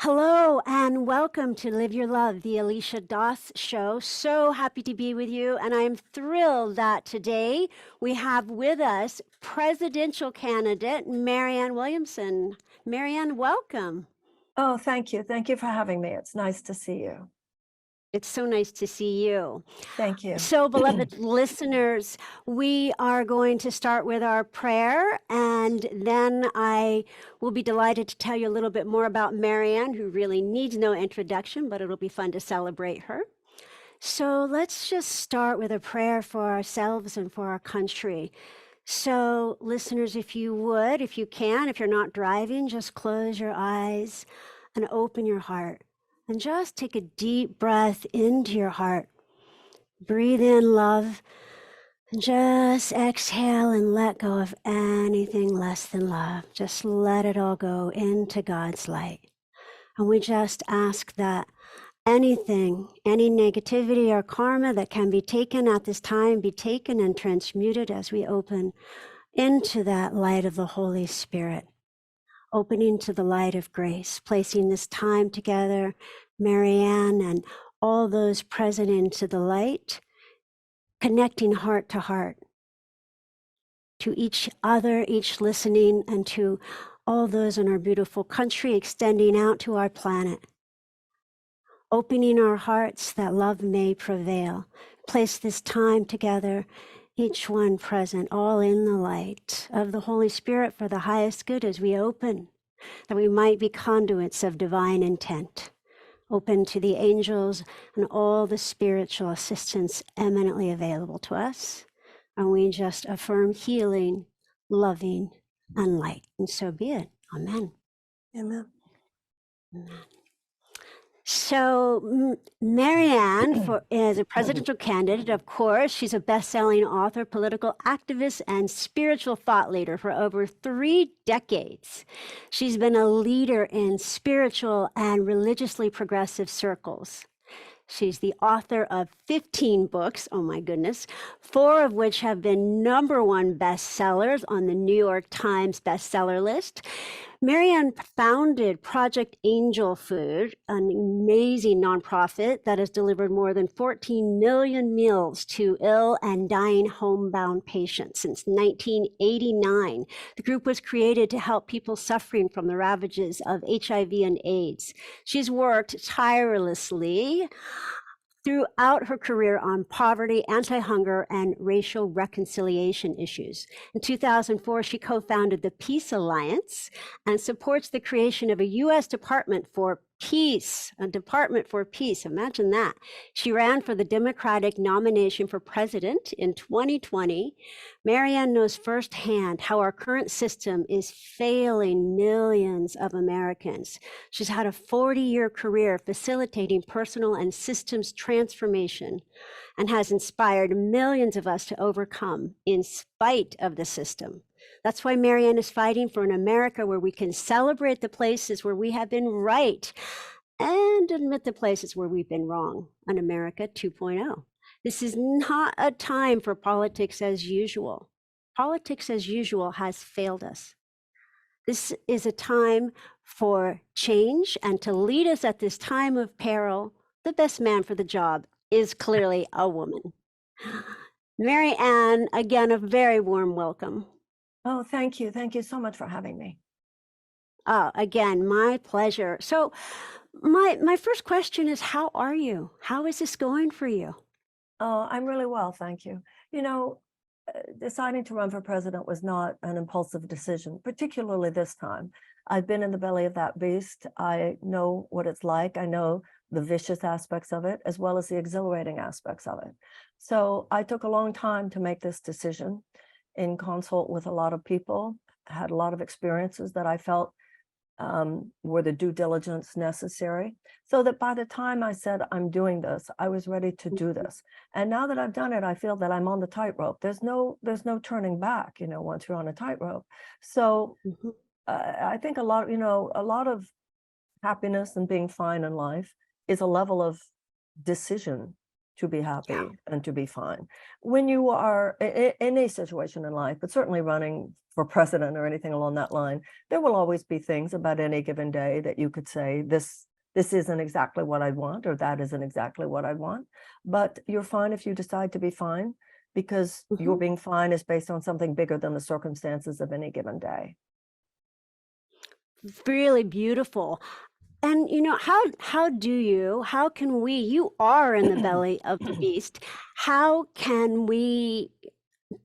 Hello and welcome to Live Your Love, the Alicia Doss Show. So happy to be with you, and I'm thrilled that today we have with us presidential candidate Marianne Williamson. Marianne, welcome. Oh, thank you. Thank you for having me. It's nice to see you. It's so nice to see you. Thank you. So, beloved listeners, we are going to start with our prayer, and then I will be delighted to tell you a little bit more about Marianne, who really needs no introduction, but it'll be fun to celebrate her. So, let's just start with a prayer for ourselves and for our country. So, listeners, if you would, if you can, if you're not driving, just close your eyes and open your heart. And just take a deep breath into your heart. Breathe in love. And just exhale and let go of anything less than love. Just let it all go into God's light. And we just ask that anything, any negativity or karma that can be taken at this time, be taken and transmuted as we open into that light of the Holy Spirit. Opening to the light of grace, placing this time together, Marianne and all those present into the light, connecting heart to heart, to each other, each listening, and to all those in our beautiful country, extending out to our planet. Opening our hearts that love may prevail. Place this time together, each one present, all in the light of the Holy Spirit for the highest good as we open, that we might be conduits of divine intent, open to the angels and all the spiritual assistance eminently available to us. And we just affirm healing, loving, and light. And so be it. Amen. Amen. Amen. So Marianne is a presidential candidate, of course. She's a best-selling author, political activist, and spiritual thought leader for over 3 decades. She's been a leader in spiritual and religiously progressive circles. She's the author of 15 books, oh my goodness, 4 of which have been #1 bestsellers on the New York Times bestseller list. Marianne founded Project Angel Food, an amazing nonprofit that has delivered more than 14 million meals to ill and dying homebound patients since 1989. The group was created to help people suffering from the ravages of HIV and AIDS. She's worked tirelessly throughout her career on poverty, anti-hunger, and racial reconciliation issues. In 2004, she co-founded the Peace Alliance and supports the creation of a U.S. Department for Peace, a Department for Peace. Imagine that. She ran for the Democratic nomination for president in 2020. Marianne knows firsthand how our current system is failing millions of Americans. She's had a 40-year career facilitating personal and systems transformation and has inspired millions of us to overcome in spite of the system. That's why Marianne is fighting for an America where we can celebrate the places where we have been right and admit the places where we've been wrong, an America 2.0. This is not a time for politics as usual. Politics as usual has failed us. This is a time for change, and to lead us at this time of peril, the best man for the job is clearly a woman. Marianne, again, a very warm welcome. Oh, thank you. Thank you so much for having me. Again, my pleasure. So my first question is, how are you? How is this going for you? Oh, I'm really well, thank you. You know, deciding to run for president was not an impulsive decision, particularly this time. I've been in the belly of that beast. I know what it's like. I know the vicious aspects of it, as well as the exhilarating aspects of it. So I took a long time to make this decision in consult with a lot of people, had a lot of experiences that I felt were the due diligence necessary, so that by the time I said I'm doing this, I was ready to do this. And now that I've done it, I feel that I'm on the tightrope. There's no turning back, once you're on a tightrope. So Mhm. I think a lot of happiness and being fine in life is a level of decision to be happy and to be fine. When you are in any situation in life, but certainly running for president or anything along that line, there will always be things about any given day that you could say, this isn't exactly what I want, or that isn't exactly what I want. But you're fine if you decide to be fine, because your Mhm. being fine is based on something bigger than the circumstances of any given day. Really beautiful. And how can we, you are in the belly of the beast. How can we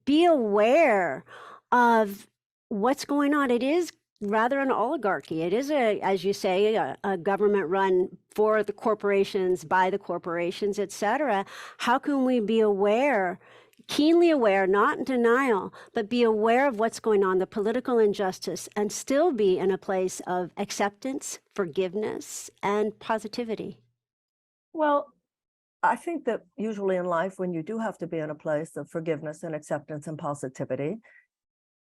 be aware of what's going on? It is rather an oligarchy. It is as you say, a government run for the corporations, by the corporations, et cetera. How can we be aware, keenly aware, not in denial, but be aware of what's going on, the political injustice, and still be in a place of acceptance, forgiveness, and positivity? Well, I think that usually in life, when you do have to be in a place of forgiveness and acceptance and positivity,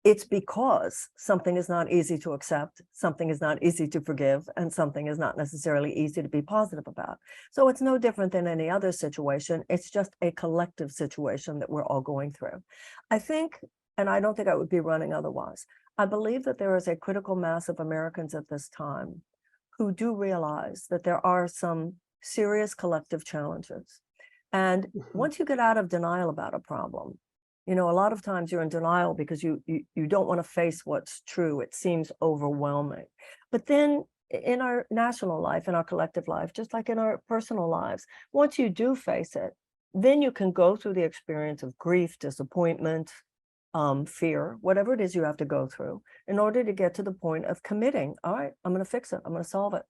it's because something is not easy to accept, something is not easy to forgive, and something is not necessarily easy to be positive about. So it's no different than any other situation. It's just a collective situation that we're all going through. I think, and I don't think I would be running otherwise, I believe that there is a critical mass of Americans at this time who do realize that there are some serious collective challenges. And Mhm. once you get out of denial about a problem, a lot of times you're in denial because you don't want to face what's true. It seems overwhelming. But then in our national life, in our collective life, just like in our personal lives, once you do face it, then you can go through the experience of grief, disappointment, fear, whatever it is you have to go through in order to get to the point of committing. All right, I'm going to fix it. I'm going to solve it.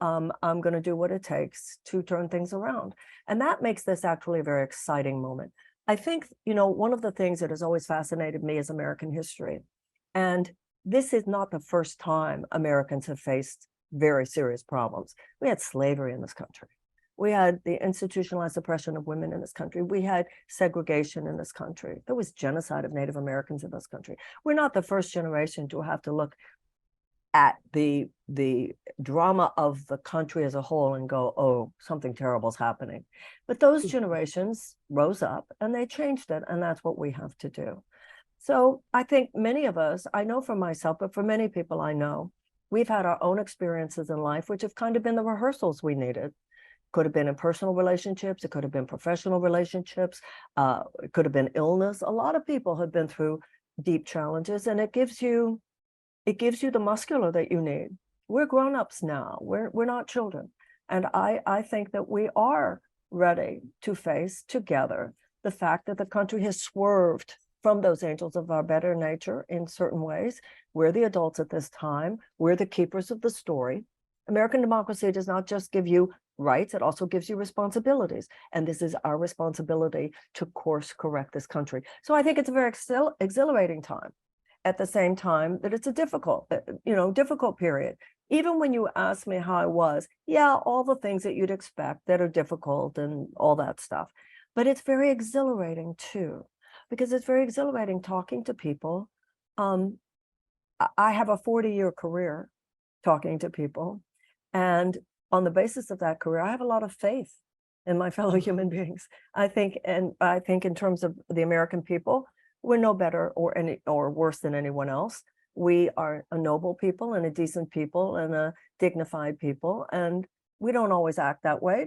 I'm going to do what it takes to turn things around. And that makes this actually a very exciting moment. I think, one of the things that has always fascinated me is American history. And this is not the first time Americans have faced very serious problems. We had slavery in this country. We had the institutionalized oppression of women in this country. We had segregation in this country. There was genocide of Native Americans in this country. We're not the first generation to have to look at the drama of the country as a whole and go, oh, something terrible is happening. But those generations rose up and they changed it, and that's what we have to do. So I think many of us, I know for myself, but for many people I know, we've had our own experiences in life, which have kind of been the rehearsals we needed. Could have been in personal relationships, it could have been professional relationships, it could have been illness. A lot of people have been through deep challenges, and it gives you the muscular that you need. We're grown-ups now. We're not children. And I think that we are ready to face together the fact that the country has swerved from those angels of our better nature in certain ways. We're the adults at this time. We're the keepers of the story. American democracy does not just give you rights, it also gives you responsibilities. And this is our responsibility to course correct this country. So I think it's a very exhilarating time. At the same time that it's a difficult period. Even when you ask me how I was, yeah, all the things that you'd expect that are difficult and all that stuff. But it's very exhilarating too, because it's very exhilarating talking to people. I have a 40-year career talking to people. And on the basis of that career, I have a lot of faith in my fellow human beings. I think in terms of the American people, we're no better or worse than anyone else. We are a noble people and a decent people and a dignified people. And we don't always act that way.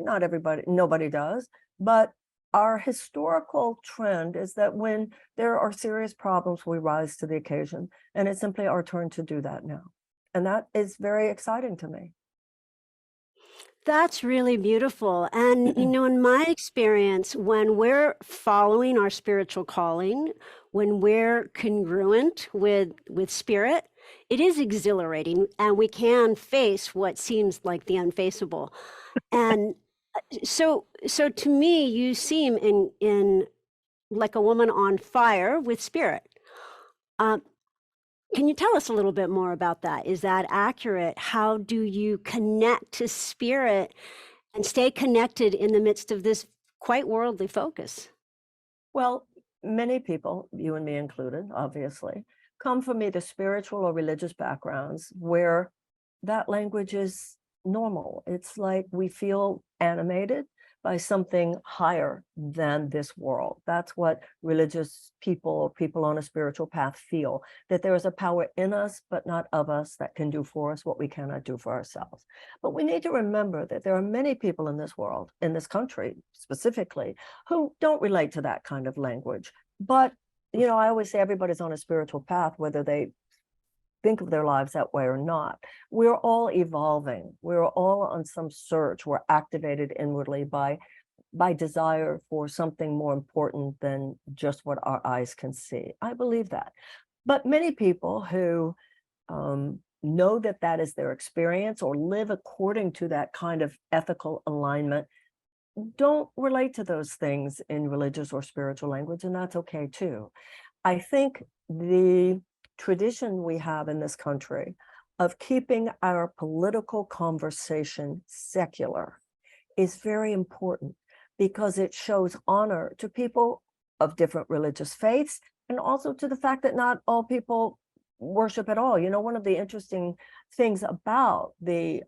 Nobody does. But our historical trend is that when there are serious problems, we rise to the occasion. And it's simply our turn to do that now. And that is very exciting to me. That's really beautiful. And, in my experience, when we're following our spiritual calling, when we're congruent with spirit, it is exhilarating and we can face what seems like the unfaceable. And so to me, you seem in like a woman on fire with spirit. Um, can you tell us a little bit more about that? Is that accurate? How do you connect to spirit and stay connected in the midst of this quite worldly focus? Well, many people, you and me included, obviously, come from either spiritual or religious backgrounds where that language is normal. It's like we feel animated, by something higher than this world. That's what religious people or people on a spiritual path feel, that there is a power in us, but not of us, that can do for us what we cannot do for ourselves. But we need to remember that there are many people in this world, in this country specifically, who don't relate to that kind of language. But, you know, I always say everybody's on a spiritual path, whether they think of their lives that way or not. We're all evolving. We're all on some search. We're activated inwardly by desire for something more important than just what our eyes can see. I believe that. But many people who know that that is their experience or live according to that kind of ethical alignment don't relate to those things in religious or spiritual language, and that's okay too. I think the tradition we have in this country of keeping our political conversation secular is very important, because it shows honor to people of different religious faiths, and also to the fact that not all people worship at all. You know, one of the interesting things about the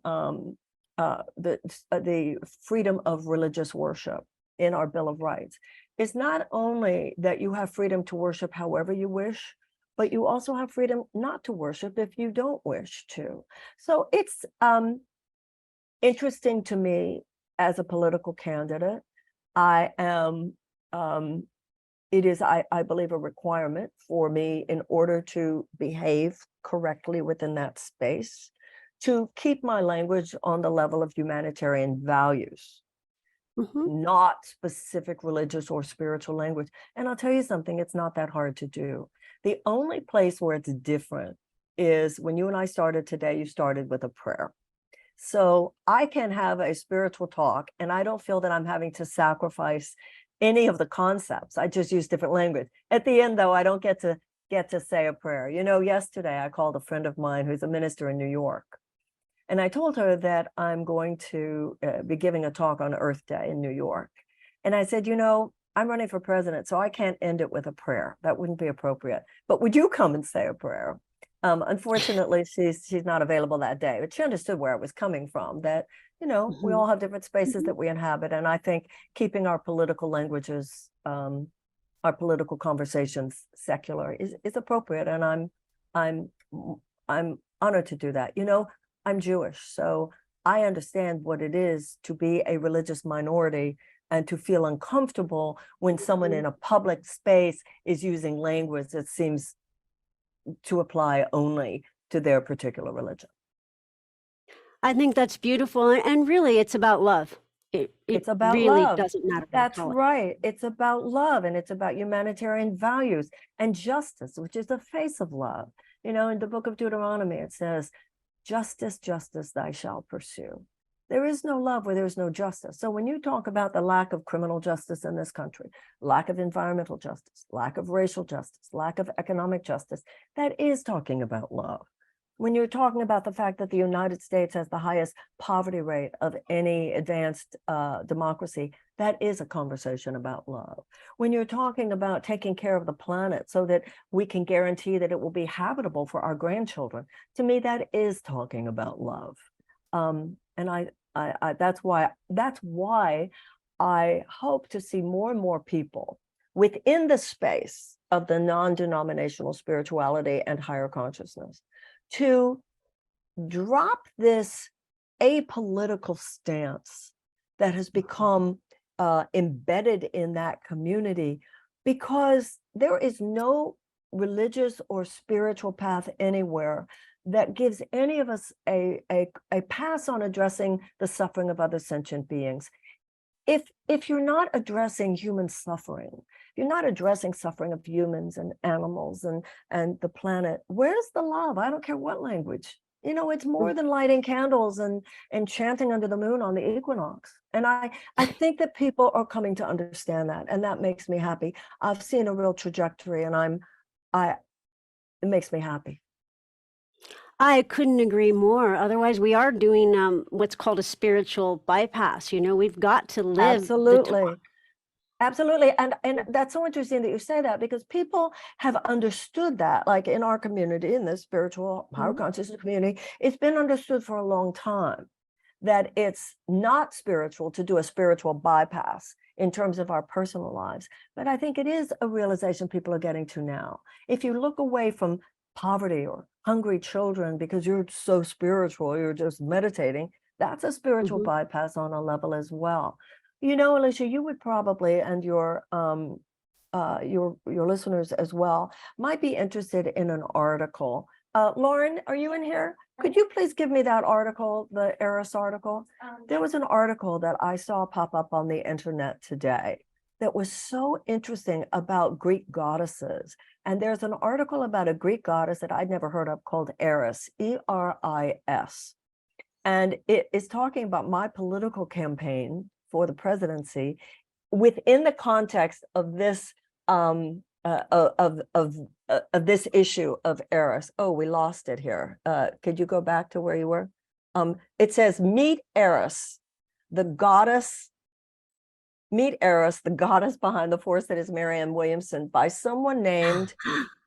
freedom of religious worship in our Bill of Rights is not only that you have freedom to worship however you wish, but you also have freedom not to worship if you don't wish to. So it's interesting to me as a political candidate. I am, it is, I believe, a requirement for me in order to behave correctly within that space, to keep my language on the level of humanitarian values, not specific religious or spiritual language. And I'll tell you something, it's not that hard to do. The only place where it's different is when you and I started today, you started with a prayer. So I can have a spiritual talk and I don't feel that I'm having to sacrifice any of the concepts. I just use different language. At the end, though, I don't get to say a prayer. You know, yesterday I called a friend of mine who's a minister in New York. And I told her that I'm going to be giving a talk on Earth Day in New York. And I said, you know, I'm running for president, so I can't end it with a prayer. That wouldn't be appropriate. But would you come and say a prayer? Unfortunately, she's not available that day, but she understood where it was coming from, that, you know, we all have different spaces that we inhabit. And I think keeping our political languages, our political conversations secular is appropriate. And I'm honored to do that. You know, I'm Jewish, so I understand what it is to be a religious minority and to feel uncomfortable when someone in a public space is using language that seems to apply only to their particular religion. I think that's beautiful. And really, it's about love. It's about really love. doesn't matter. That's right. It's about love, and it's about humanitarian values and justice, which is the face of love. You know, in the book of Deuteronomy, it says, justice, justice, thou shalt pursue. There is no love where there is no justice. So when you talk about the lack of criminal justice in this country, lack of environmental justice, lack of racial justice, lack of economic justice, that is talking about love. When you're talking about the fact that the United States has the highest poverty rate of any advanced democracy, that is a conversation about love. When you're talking about taking care of the planet so that we can guarantee that it will be habitable for our grandchildren, to me, that is talking about love. And that's why I hope to see more and more people within the space of the non-denominational spirituality and higher consciousness to drop this apolitical stance that has become embedded in that community, because there is no religious or spiritual path anywhere that gives any of us a pass on addressing the suffering of other sentient beings. If you're not addressing human suffering, if you're not addressing suffering of humans and animals and the planet, where's the love? I don't care what language. You know, it's more than lighting candles and chanting under the moon on the equinox. And I think that people are coming to understand that, and that makes me happy. I've seen a real trajectory, and it makes me happy. I couldn't agree more. Otherwise, we are doing what's called a spiritual bypass. You know, we've got to live Absolutely. Absolutely. And that's so interesting that you say that, because people have understood that, like in our community, in the spiritual higher consciousness community, it's been understood for a long time that it's not spiritual to do a spiritual bypass in terms of our personal lives. But I think it is a realization people are getting to now. If you look away from poverty or hungry children because you're so spiritual, you're just meditating, that's a spiritual bypass on a level as well. You know, Alicia, you would probably, and your listeners as well, might be interested in an article. Lauren, are you in here? Could you please give me that article, the Eris article? There was an article that I saw pop up on the internet today that was so interesting about Greek goddesses. And there's an article about a Greek goddess that I'd never heard of called Eris, E-R-I-S. And it is talking about my political campaign for the presidency within the context of this this issue of Eris. Oh, we lost it here. Could you go back to where you were? It says, meet Eris, the goddess behind the force that is Marianne Williamson, by someone named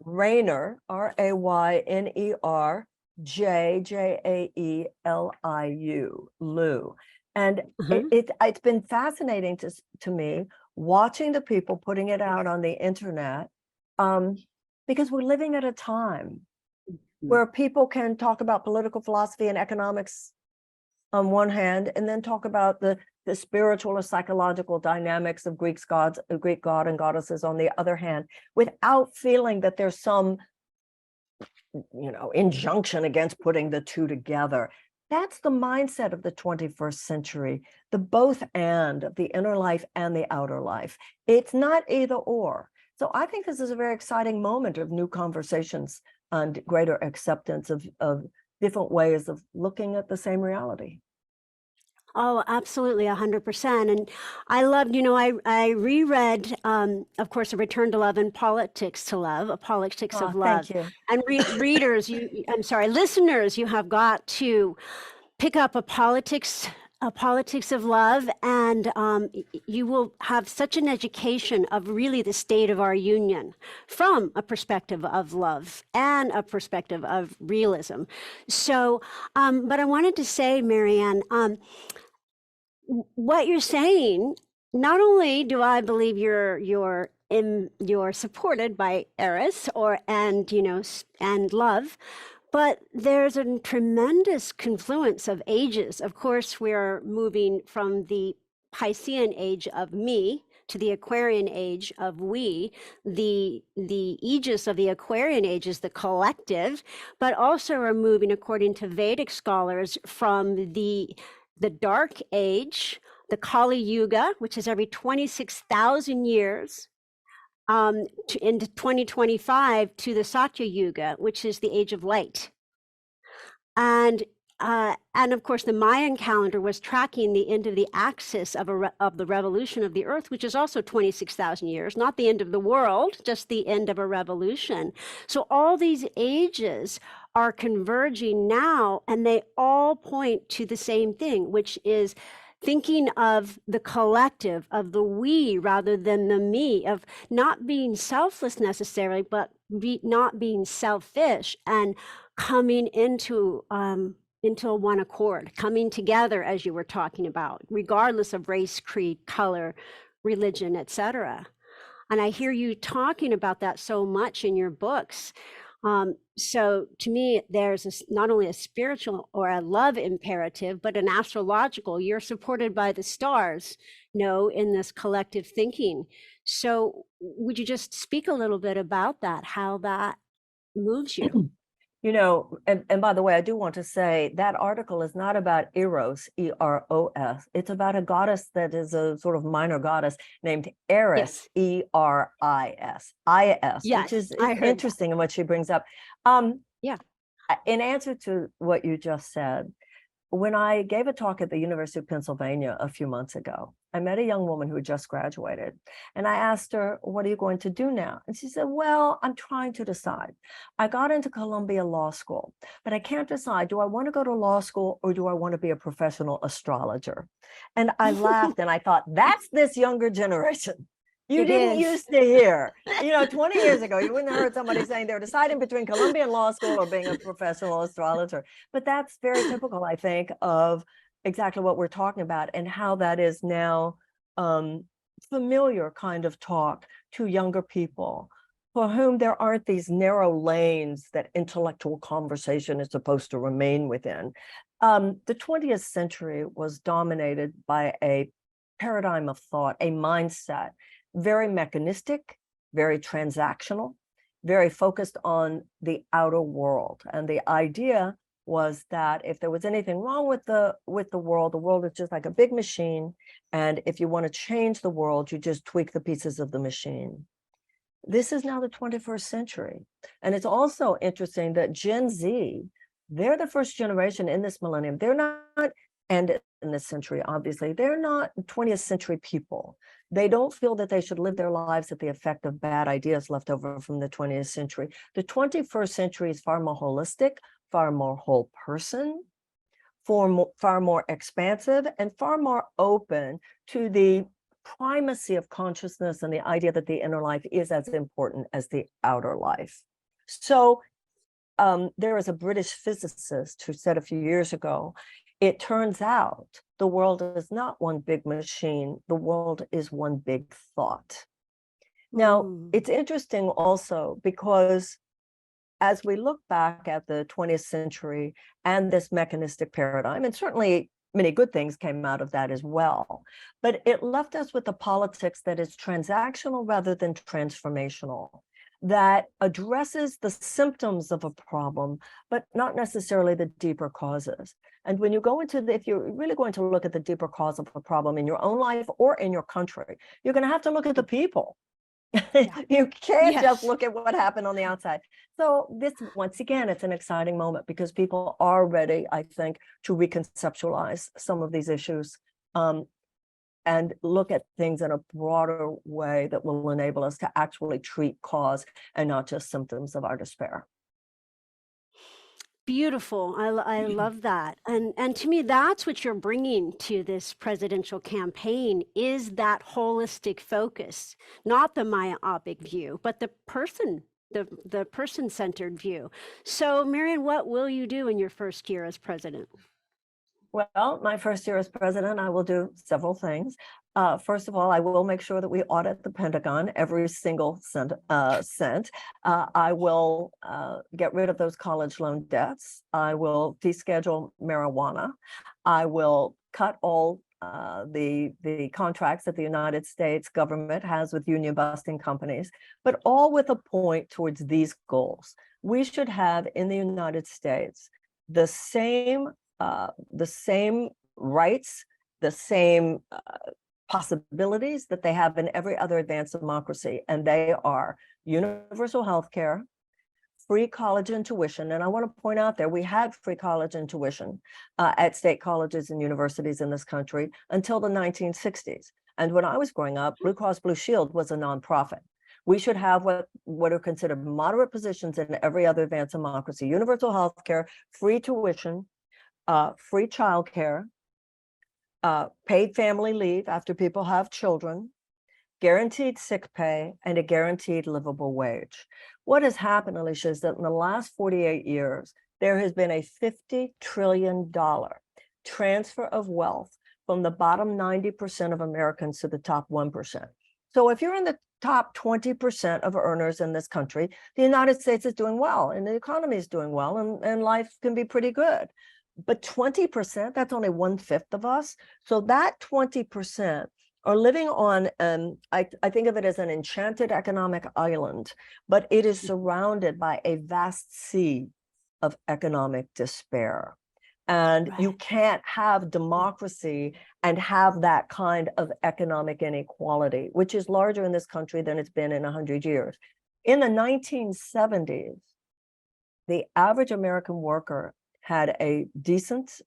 Rayner, R-A-Y-N-E-R, Jaeliu, Lou. And it's been fascinating to me watching the people putting it out on the internet, because we're living at a time where people can talk about political philosophy and economics on one hand, and then talk about the spiritual or psychological dynamics of Greek god and goddesses on the other hand, without feeling that there's some, injunction against putting the two together. That's the mindset of the 21st century, the both and of the inner life and the outer life. It's not either or. So I think this is a very exciting moment of new conversations and greater acceptance of different ways of looking at the same reality. Oh, absolutely, 100%. And I loved, I reread, of course, A Return to Love and Politics to Love, A Politics of Love. Thank you. And listeners, you have got to pick up A Politics of Love, and you will have such an education of really the state of our union from a perspective of love and a perspective of realism. So, but I wanted to say, Marianne, what you're saying, not only do I believe you're supported by Eris and love, but there's a tremendous confluence of ages. Of course, we're moving from the Piscean age of me to the Aquarian age of we. The aegis of the Aquarian age is the collective, but also we're moving, according to Vedic scholars, from the Dark Age, the Kali Yuga, which is every 26,000 years, into 2025 to the Satya Yuga, which is the Age of Light. And of course, the Mayan calendar was tracking the end of the axis of the revolution of the Earth, which is also 26,000 years, not the end of the world, just the end of a revolution. So all these ages are converging now, and they all point to the same thing, which is thinking of the collective, of the we rather than the me, of not being selfless necessarily, but not being selfish, and coming into one accord, coming together, as you were talking about, regardless of race, creed, color, religion, etc. And I hear you talking about that so much in your books. So to me, there's not only a spiritual or a love imperative, but an astrological. You're supported by the stars, in this collective thinking. So would you just speak a little bit about that, how that moves you? And by the way, I do want to say that article is not about Eros, E-R-O-S. It's about a goddess that is a sort of minor goddess named Eris, yes. E-R-I-S, I-S, yes, which is interesting in what she brings up. Yeah. In answer to what you just said, when I gave a talk at the University of Pennsylvania a few months ago, I met a young woman who had just graduated, and I asked her, what are you going to do now? And she said, well, I'm trying to decide. I got into Columbia Law School, but I can't decide, do I want to go to law school or do I want to be a professional astrologer? And I laughed and I thought, that's this younger generation. You didn't used to hear, 20 years ago, you wouldn't have heard somebody saying they're deciding between Columbia Law School or being a professional astrologer. But that's very typical, I think, of exactly what we're talking about, and how that is now familiar kind of talk to younger people for whom there aren't these narrow lanes that intellectual conversation is supposed to remain within. The 20th century was dominated by a paradigm of thought, a mindset, very mechanistic, very transactional, very focused on the outer world. And the idea was that if there was anything wrong with the world is just like a big machine. And if you want to change the world, you just tweak the pieces of the machine. This is now the 21st century. And it's also interesting that Gen Z, they're the first generation in this millennium. They're not, and in this century, obviously, they're not 20th century people. They don't feel that they should live their lives at the effect of bad ideas left over from the 20th century. The 21st century is far more holistic, far more whole person, far more expansive, and far more open to the primacy of consciousness and the idea that the inner life is as important as the outer life. So there is a British physicist who said a few years ago, it turns out the world is not one big machine, the world is one big thought. Now, it's interesting also because as we look back at the 20th century and this mechanistic paradigm, and certainly many good things came out of that as well, but it left us with a politics that is transactional rather than transformational, that addresses the symptoms of a problem, but not necessarily the deeper causes. And when you go into if you're really going to look at the deeper cause of a problem in your own life or in your country, you're going to have to look at the people. Yeah. You can't just look at what happened on the outside. So this, once again, it's an exciting moment because people are ready, I think, to reconceptualize some of these issues and look at things in a broader way that will enable us to actually treat cause and not just symptoms of our despair. Beautiful. I love that. And to me, that's what you're bringing to this presidential campaign is that holistic focus, not the myopic view, but the person-centered view. So, Marianne, what will you do in your first year as president? Well, my first year as president, I will do several things. First of all, I will make sure that we audit the Pentagon every single cent. I will get rid of those college loan debts. I will deschedule marijuana. I will cut all the contracts that the United States government has with union busting companies, but all with a point towards these goals. We should have in the United States the same rights, the same possibilities that they have in every other advanced democracy. And they are universal health care, free college and tuition. And I want to point out there, we had free college and tuition at state colleges and universities in this country until the 1960s. And when I was growing up, Blue Cross Blue Shield was a nonprofit. We should have what are considered moderate positions in every other advanced democracy: universal health care, free tuition, free childcare, paid family leave after people have children, guaranteed sick pay, and a guaranteed livable wage. What has happened, Alicia, is that in the last 48 years, there has been a $50 trillion transfer of wealth from the bottom 90% of Americans to the top 1%. So if you're in the top 20% of earners in this country, the United States is doing well, and the economy is doing well, and life can be pretty good. But 20%, that's only 1/5 of us. So that 20% are living on, I think of it as an enchanted economic island, but it is surrounded by a vast sea of economic despair. And you can't have democracy and have that kind of economic inequality, which is larger in this country than it's been in 100 years. In the 1970s, the average American worker had a decent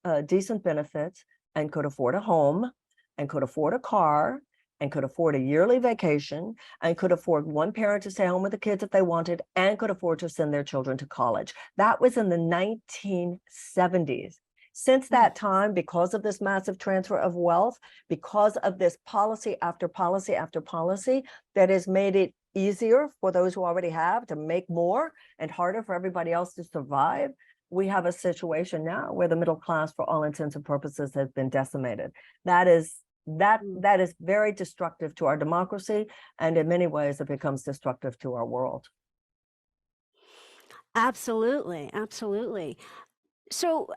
benefits and could afford a home and could afford a car and could afford a yearly vacation and could afford one parent to stay home with the kids if they wanted and could afford to send their children to college. That was in the 1970s. Since that time, because of this massive transfer of wealth, because of this policy after policy after policy that has made it easier for those who already have to make more and harder for everybody else to survive, we have a situation now where the middle class, for all intents and purposes, has been decimated. That is very destructive to our democracy, and in many ways, it becomes destructive to our world. Absolutely, absolutely. So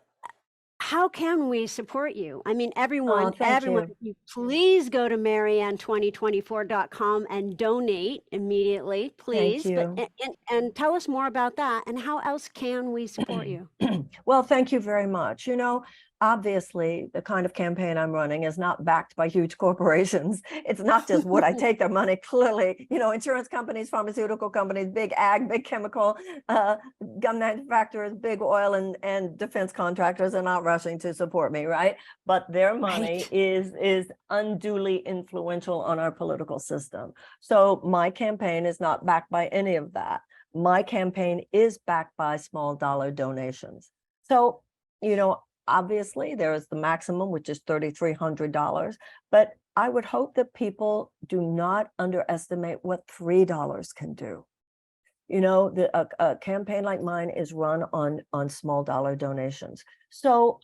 how can we support you? I mean, everyone, Thank you. please go to Marianne2024.com and donate immediately, Thank please. But you. and tell us more about that and how else can we support you? Well, thank you very much. You know, obviously, the kind of campaign I'm running is not backed by huge corporations. It's not just would I take their money. Clearly, you know, insurance companies, pharmaceutical companies, big ag, big chemical, gun manufacturers, big oil and defense contractors are not rushing to support me, right? But their money Right. is unduly influential on our political system. So my campaign is not backed by any of that. My campaign is backed by small dollar donations. So, you know, obviously there is the maximum, which is $3,300, but I would hope that people do not underestimate what $3 can do. You know, a campaign like mine is run on small dollar donations. So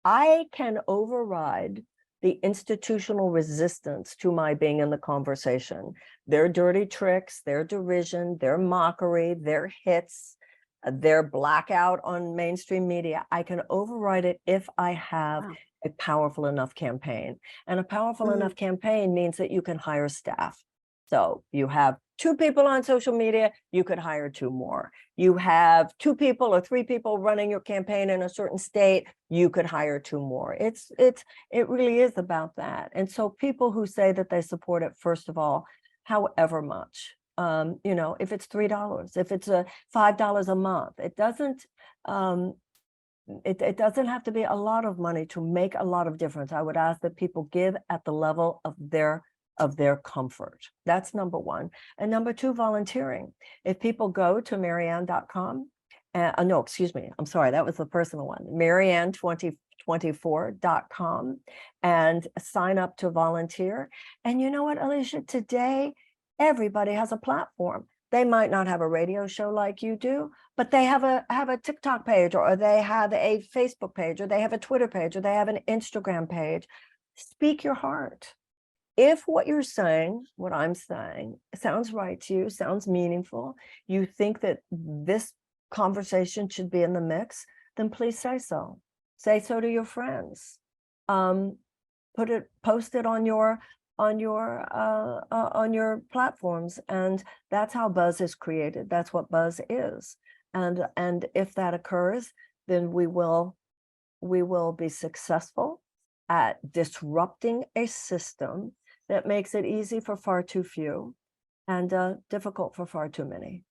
I can override the institutional resistance to my being in the conversation. Their dirty tricks, their derision, their mockery, their hits, their blackout on mainstream media. I can override it if I have Wow. a powerful enough campaign. And a powerful enough campaign means that you can hire staff. So you have 2 people on social media, you could hire 2 more. You have 2 people or 3 people running your campaign in a certain state, you could hire 2 more. It really is about that. And so people who say that they support it, first of all, however much, you know, if it's $3, if it's a $5 a month, it doesn't it doesn't have to be a lot of money to make a lot of difference. I would ask that people give at the level of their comfort. That's number 1. And number 2, volunteering. If people go to Marianne.com, no, excuse me, I'm sorry, that was the personal one, Marianne2024.com, and sign up to volunteer. And you know what, Alicia, today, everybody has a platform. They might not have a radio show like you do, but they have a TikTok page, or they have a Facebook page, or they have a Twitter page, or they have an Instagram page. Speak your heart. If what you're saying, what I'm saying, sounds right to you, sounds meaningful, you think that this conversation should be in the mix, then please say so. Say so to your friends. Post it on your platforms, and that's how buzz is created. That's what buzz is. And if that occurs, then we will be successful at disrupting a system that makes it easy for far too few and difficult for far too many.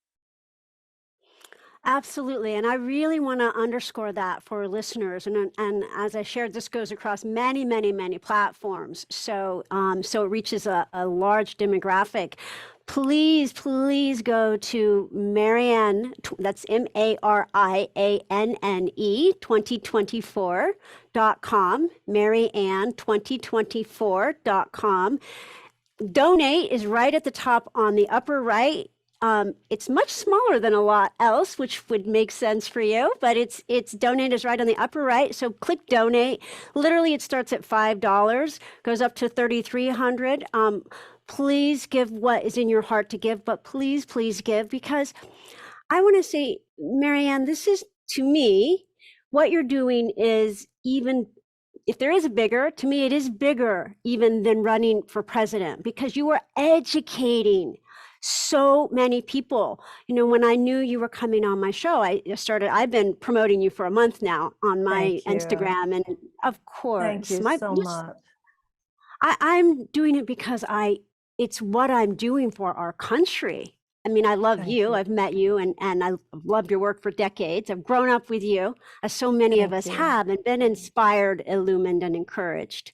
Absolutely. And I really want to underscore that for listeners. And as I shared, this goes across many, many, many platforms. So, so it reaches a large demographic. Please, please go to Marianne, that's Marianne 2024.com, Marianne2024.com. Donate is right at the top on the upper right. It's much smaller than a lot else, which would make sense for you, but it's donate is right on the upper right. So click donate. Literally, it starts at $5, goes up to $3,300. Please give what is in your heart to give, but please, please give, because I want to say, Marianne, this is, to me, what you're doing is, even if there is a bigger, to me, it is bigger even than running for president, because you are educating so many people. You know, when I knew you were coming on my show, I've been promoting you for a month now on my Instagram. And of course, thank you so much. I'm doing it because it's what I'm doing for our country. I mean, I love you. I've met you and I've loved your work for decades. I've grown up with you, as so many of us have, and been inspired, illumined, and encouraged.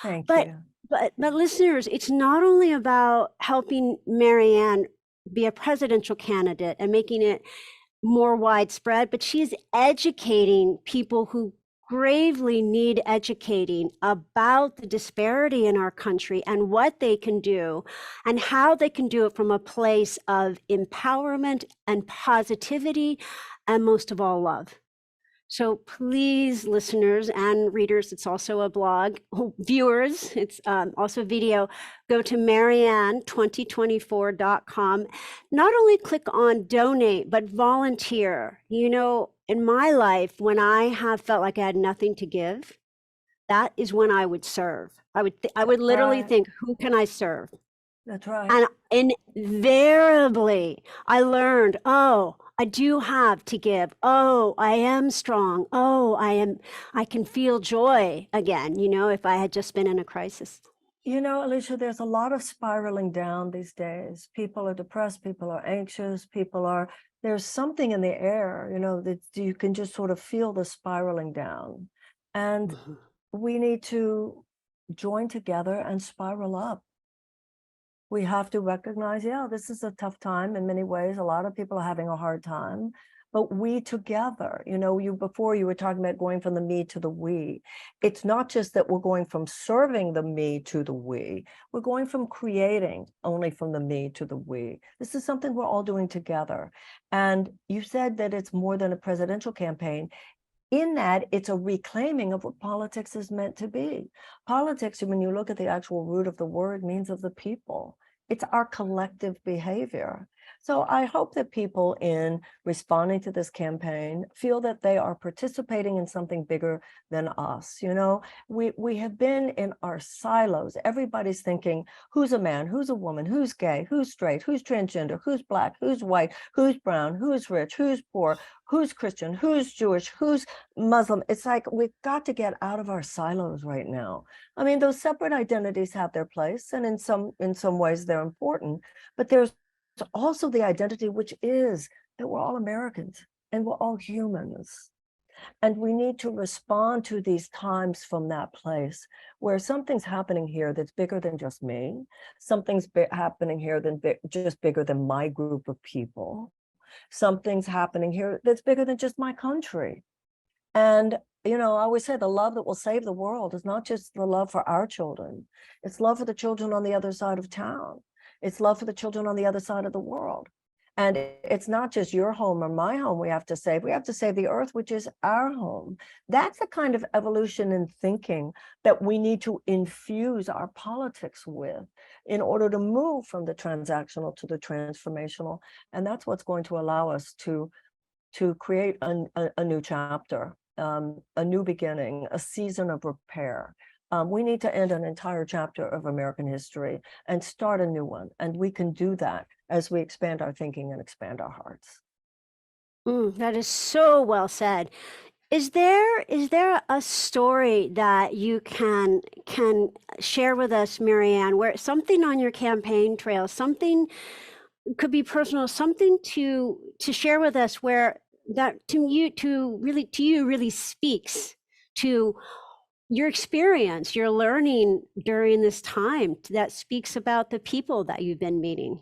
Thank But you. But listeners, it's not only about helping Marianne be a presidential candidate and making it more widespread, but she's educating people who gravely need educating about the disparity in our country and what they can do and how they can do it from a place of empowerment and positivity, and most of all, love. So please, listeners and readers, it's also a blog, viewers, it's also video, go to Marianne2024.com. Not only click on donate, but volunteer. You know, in my life, when I have felt like I had nothing to give, that is when I would serve. I would literally Right. think, who can I serve? That's right. And invariably, I learned, oh, I do have to give. Oh, I am strong. Oh, I can feel joy again, you know, if I had just been in a crisis. You know, Alicia, there's a lot of spiraling down these days. People are depressed, people are anxious, there's something in the air, you know, that you can just sort of feel the spiraling down. And Mhm. we need to join together and spiral up. We have to recognize, yeah, this is a tough time in many ways. A lot of people are having a hard time, but we together, you know, before you were talking about going from the me to the we. It's not just that we're going from serving the me to the we, we're going from creating only from the me to the we. This is something we're all doing together. And you said that it's more than a presidential campaign. In that, it's a reclaiming of what politics is meant to be. Politics, when you look at the actual root of the word, means of the people. It's our collective behavior. So I hope that people, in responding to this campaign, feel that they are participating in something bigger than us. You know, we have been in our silos. Everybody's thinking, who's a man, who's a woman, who's gay, who's straight, who's transgender, who's black, who's white, who's brown, who's rich, who's poor, who's Christian, who's Jewish, who's Muslim. It's like we've got to get out of our silos right now. I mean, those separate identities have their place, and in some ways they're important, but there's also the identity, which is that we're all Americans and we're all humans. And we need to respond to these times from that place where something's happening here that's bigger than just me. Something's happening here than just bigger than my group of people. Something's happening here that's bigger than just my country. And, you know, I always say the love that will save the world is not just the love for our children. It's love for the children on the other side of town. It's love for the children on the other side of the world. And it's not just your home or my home we have to save the earth, which is our home. That's the kind of evolution in thinking that we need to infuse our politics with in order to move from the transactional to the transformational. And that's what's going to allow us to create a new chapter, a new beginning, a season of repair. We need to end an entire chapter of American history and start a new one. And we can do that as we expand our thinking and expand our hearts. That is so well said. Is there a story that you can share with us, Marianne, where something on your campaign trail, something could be personal, something to share with us where that to you really speaks to your experience, your learning during this time that speaks about the people that you've been meeting?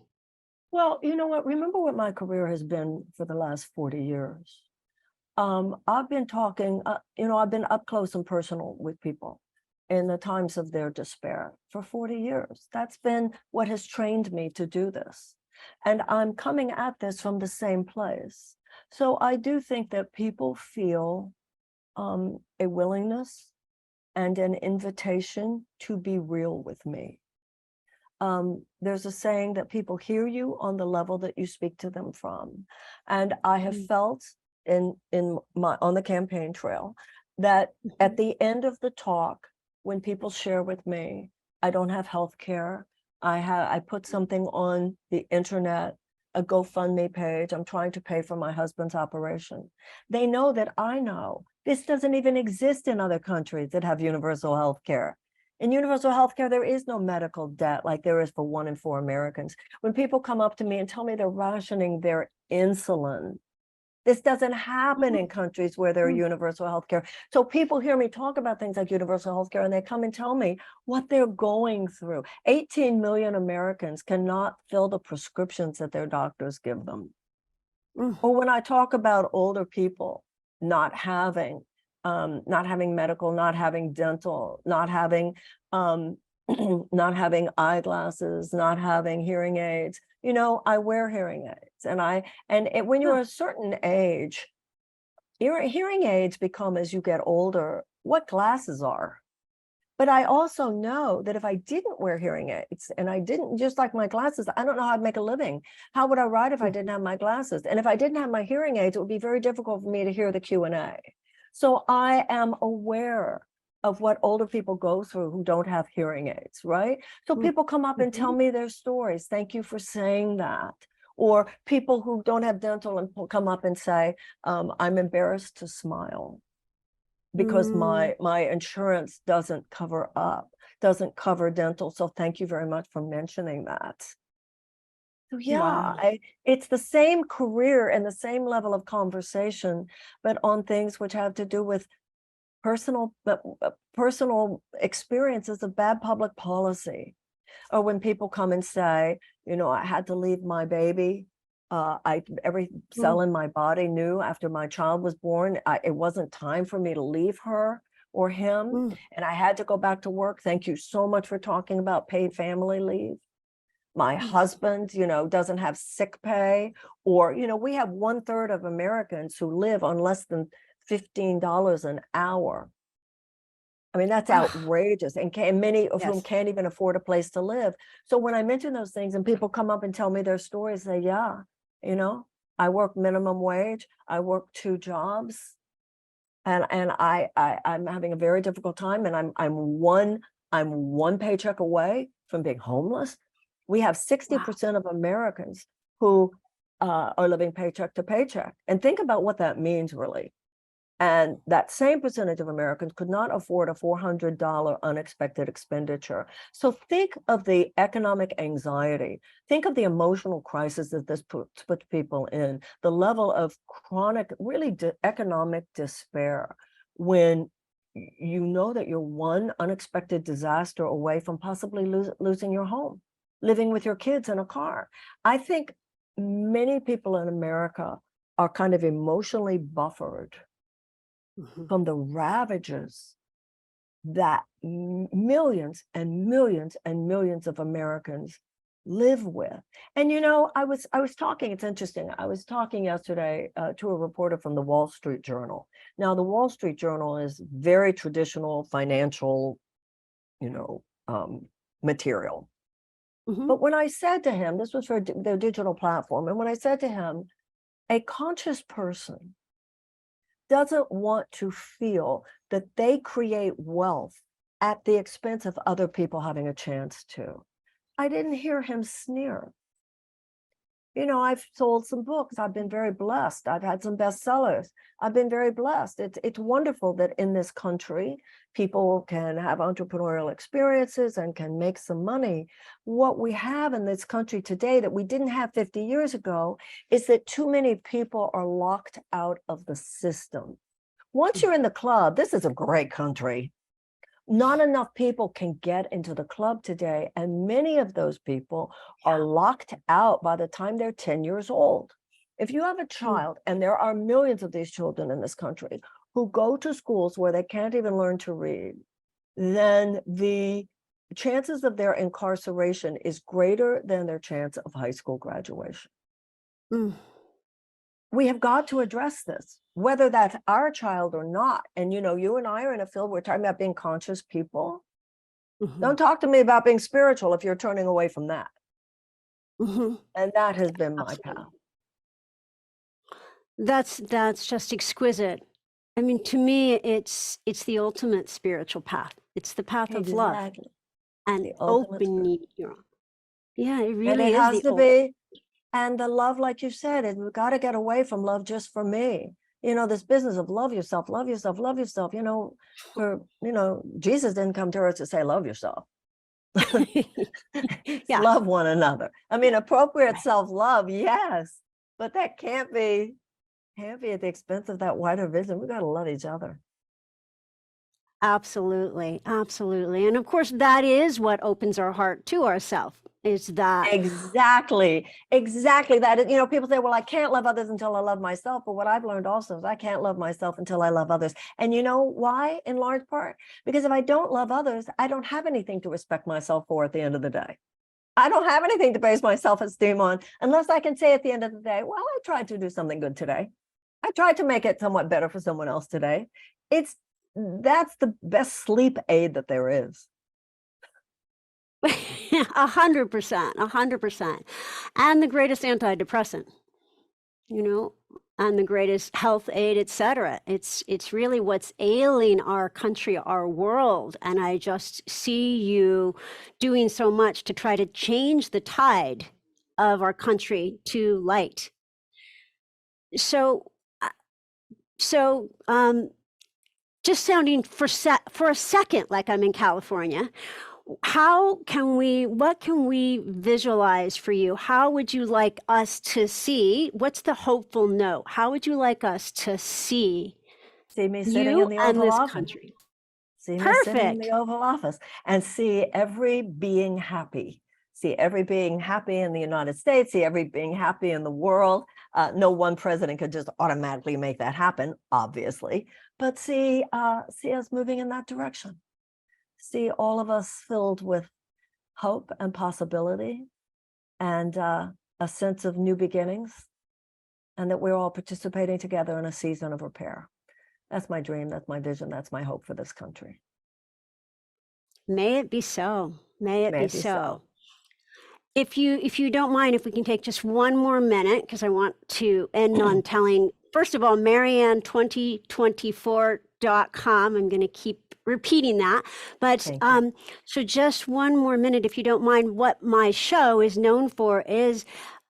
Well, you know what? Remember what my career has been for the last 40 years. I've been talking, you know, I've been up close and personal with people in the times of their despair for 40 years. That's been what has trained me to do this. And I'm coming at this from the same place. So I do think that people feel a willingness and an invitation to be real with me. There's a saying that people hear you on the level that you speak to them from. And I have felt on the campaign trail that at the end of the talk, when people share with me, I don't have health care. I put something on the internet, a GoFundMe page. I'm trying to pay for my husband's operation. They know that I know this doesn't even exist in other countries that have universal health care. In universal health care, there is no medical debt like there is for 1 in 4 Americans. When people come up to me and tell me they're rationing their insulin, this doesn't happen in countries where there are universal health care. So people hear me talk about things like universal health care and they come and tell me what they're going through. 18 million Americans cannot fill the prescriptions that their doctors give them. Or when I talk about older people not having medical, not having dental, not having not having eyeglasses, not having hearing aids. You know, I wear hearing aids, and when you're a certain age, hearing aids become, as you get older, what glasses are. But I also know that if I didn't wear hearing aids and I didn't, just like my glasses, I don't know how I'd make a living. How would I write if I didn't have my glasses? And if I didn't have my hearing aids, it would be very difficult for me to hear the Q&A. So I am aware of what older people go through who don't have hearing aids, right? So people come up and tell me their stories. Thank you for saying that. Or people who don't have dental and come up and say, I'm embarrassed to smile because my insurance doesn't cover dental. So thank you very much for mentioning that. So yeah, Wow. it's the same career and the same level of conversation, but on things which have to do with personal experiences of bad public policy. Or when people come and say, I had to leave my baby. Every cell in my body knew after my child was born, it wasn't time for me to leave her or him. And I had to go back to work. Thank you so much for talking about paid family leave. My husband, doesn't have sick pay. Or, we have 1/3 of Americans who live on less than $15 an hour. I mean, that's outrageous, and many of whom can't even afford a place to live. So when I mention those things and people come up and tell me their stories, say, yeah, I work minimum wage, I work 2 jobs, and I'm having a very difficult time, and I'm one paycheck away from being homeless. We have 60% of Americans who are living paycheck to paycheck, and think about what that means, really. And that same percentage of Americans could not afford a $400 unexpected expenditure. So think of the economic anxiety. Think of the emotional crisis that this puts people in, the level of chronic, really economic despair, when you know that you're one unexpected disaster away from possibly losing your home, living with your kids in a car. I think many people in America are kind of emotionally buffered from the ravages that millions and millions and millions of Americans live with. And I was talking, it's interesting, I was talking yesterday to a reporter from the Wall Street Journal. Now, the Wall Street Journal is very traditional financial, material. But when I said to him, this was for their digital platform, and when I said to him, a conscious person doesn't want to feel that they create wealth at the expense of other people having a chance to. I didn't hear him sneer. I've sold some books. I've been very blessed. I've had some bestsellers. I've been very blessed. It's wonderful that in this country, people can have entrepreneurial experiences and can make some money. What we have in this country today that we didn't have 50 years ago is that too many people are locked out of the system. Once you're in the club, this is a great country. Not enough people can get into the club today, and many of those people are locked out by the time they're 10 years old. If you have a child, and there are millions of these children in this country who go to schools where they can't even learn to read, then the chances of their incarceration is greater than their chance of high school graduation. We have got to address this, whether that's our child or not. And you and I are in a field, we're talking about being conscious people. Don't talk to me about being spiritual if you're turning away from that. And that has been my path. That's just exquisite. I mean, to me, it's the ultimate spiritual path. It's the path of love and opening your own. Yeah, it really and it is has the to be. And the love, like you said, we've got to get away from love just for me. This business of love yourself, love yourself, love yourself. Jesus didn't come to earth to say, love yourself. Love one another. I mean, appropriate self-love, yes, but that can't be at the expense of that wider vision. We got to love each other. Absolutely, absolutely. And of course, that is what opens our heart to ourselves. Is that exactly that? People say, well, I can't love others until I love myself. But what I've learned also is I can't love myself until I love others. And you know why? In large part, because if I don't love others, I don't have anything to respect myself for at the end of the day. I don't have anything to base my self-esteem on unless I can say at the end of the day, well, I tried to do something good today. I tried to make it somewhat better for someone else today. That's the best sleep aid that there is. 100%, 100%. And the greatest antidepressant, you know, and the greatest health aid, etc. It's really what's ailing our country, our world. And I just see you doing so much to try to change the tide of our country to light. So, just sounding for a second like I'm in California. What can we visualize for you? How would you like us to see? What's the hopeful note? How would you like us to see me sitting you in the and Oval this Office. country? See me sitting in Perfect. the Oval Office and see every being happy. See every being happy in the United States, see every being happy in the world. No one president could just automatically make that happen, obviously, but see us moving in that direction. See all of us filled with hope and possibility and a sense of new beginnings, and that we're all participating together in a season of repair. That's my dream, that's my vision, that's my hope for this country. May it be so. May it be so. If you don't mind, if we can take just one more minute, because I want to end on telling, first of all, Marianne2024.com. I'm going to keep repeating that. But so just one more minute, if you don't mind. What my show is known for is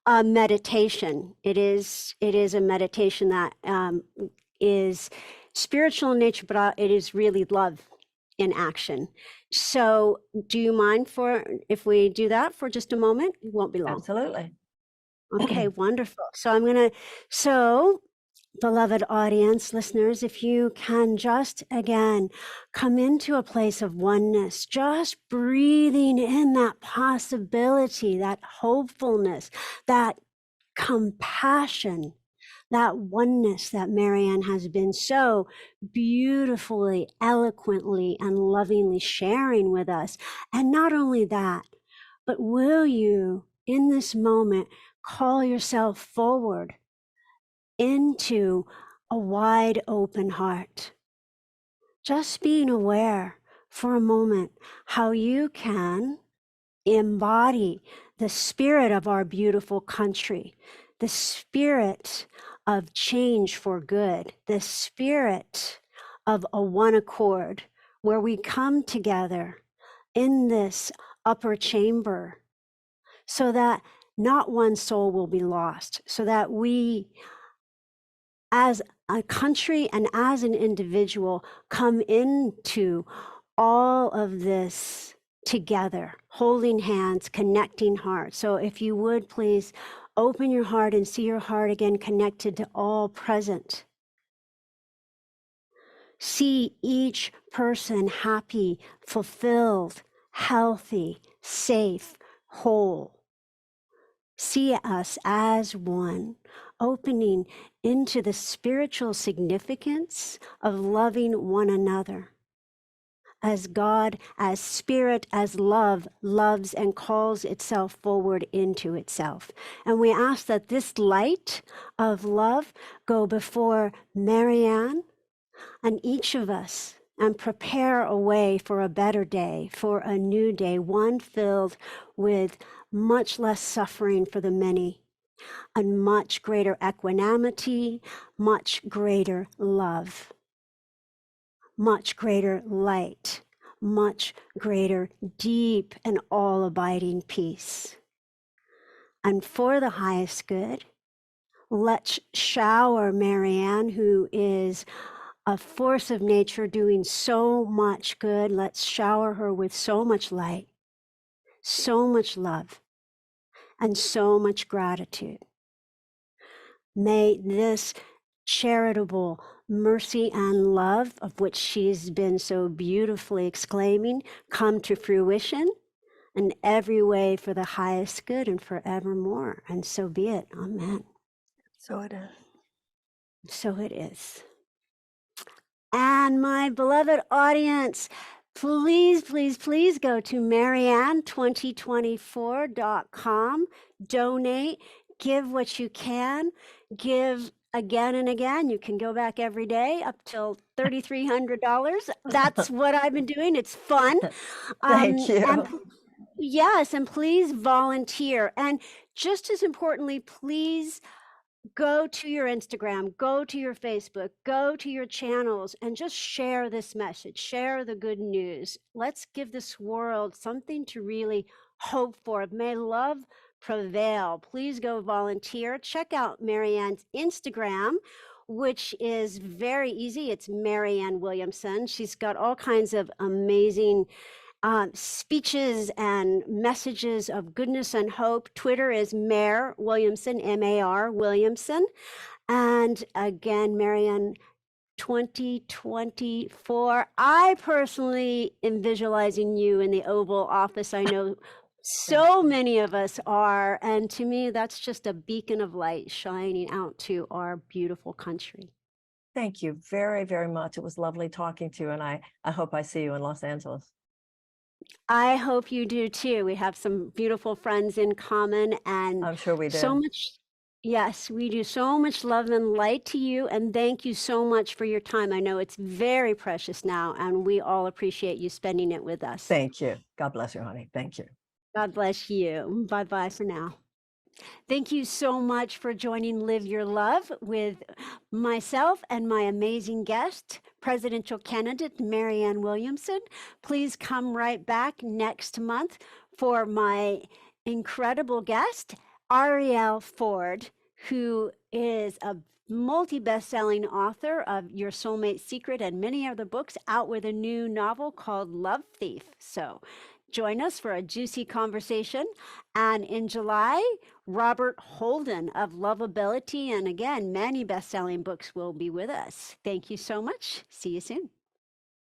a meditation. It is a meditation that is spiritual in nature, but it is really love in action. So do you mind if we do that for just a moment? It won't be long. Absolutely. Okay, wonderful. So beloved audience, listeners, if you can just again come into a place of oneness, just breathing in that possibility, that hopefulness, that compassion, that oneness that Marianne has been so beautifully, eloquently, and lovingly sharing with us. And not only that, but will you, in this moment, call yourself forward into a wide open heart? Just being aware for a moment how you can embody the spirit of our beautiful country, the spirit of change for good, the spirit of a one accord, where we come together in this upper chamber so that not one soul will be lost, so that we, as a country and as an individual, come into all of this together, holding hands, connecting hearts. So if you would please open your heart and see your heart again connected to all present. See each person happy, fulfilled, healthy, safe, whole. See us as one, opening into the spiritual significance of loving one another. As God, as spirit, as love, loves and calls itself forward into itself. And we ask that this light of love go before Marianne and each of us, and prepare a way for a better day, for a new day, one filled with much less suffering for the many, and much greater equanimity, much greater love, much greater light, much greater deep and all-abiding peace. And for the highest good, let's shower Marianne, who is a force of nature doing so much good. Let's shower her with so much light, so much love, and so much gratitude. May this charitable mercy and love, of which she's been so beautifully exclaiming, come to fruition in every way for the highest good and forevermore. And so be it. Amen. So it is. So it is. And my beloved audience, please, please, please go to Marianne2024.com, donate, give what you can, give again and again. You can go back every day up till $3,300. That's what I've been doing. It's fun. Thank And you. yes, and please volunteer. And just as importantly, please go to your Instagram, go to your Facebook, go to your channels, and just share this message, share the good news. Let's give this world something to really hope for. May love prevail. Please go volunteer. Check out Marianne's Instagram, which is very easy. It's Marianne Williamson. She's got all kinds of amazing speeches and messages of goodness and hope. Twitter is Mayor Williamson, M-A-R Williamson. And again, Marianne, 2024. I personally am visualizing you in the Oval Office. I know so many of us are. And to me, that's just a beacon of light shining out to our beautiful country. Thank you very, very much. It was lovely talking to you, and I hope I see you in Los Angeles. I hope you do too. We have some beautiful friends in common and I'm sure we so do. much. Yes, we do so much love and light to you. And thank you so much for your time. I know it's very precious now, and we all appreciate you spending it with us. Thank you. God bless you, honey. Thank you. God bless you. Bye bye for now. Thank you so much for joining Live Your Love with myself and my amazing guest, presidential candidate Marianne Williamson. Please come right back next month for my incredible guest, Arielle Ford, who is a multi-best-selling author of Your Soulmate Secret and many other books, out with a new novel called Love Thief. So join us for a juicy conversation. And in July, Robert Holden of Lovability, and again, many best-selling books will be with us. Thank you so much. See you soon.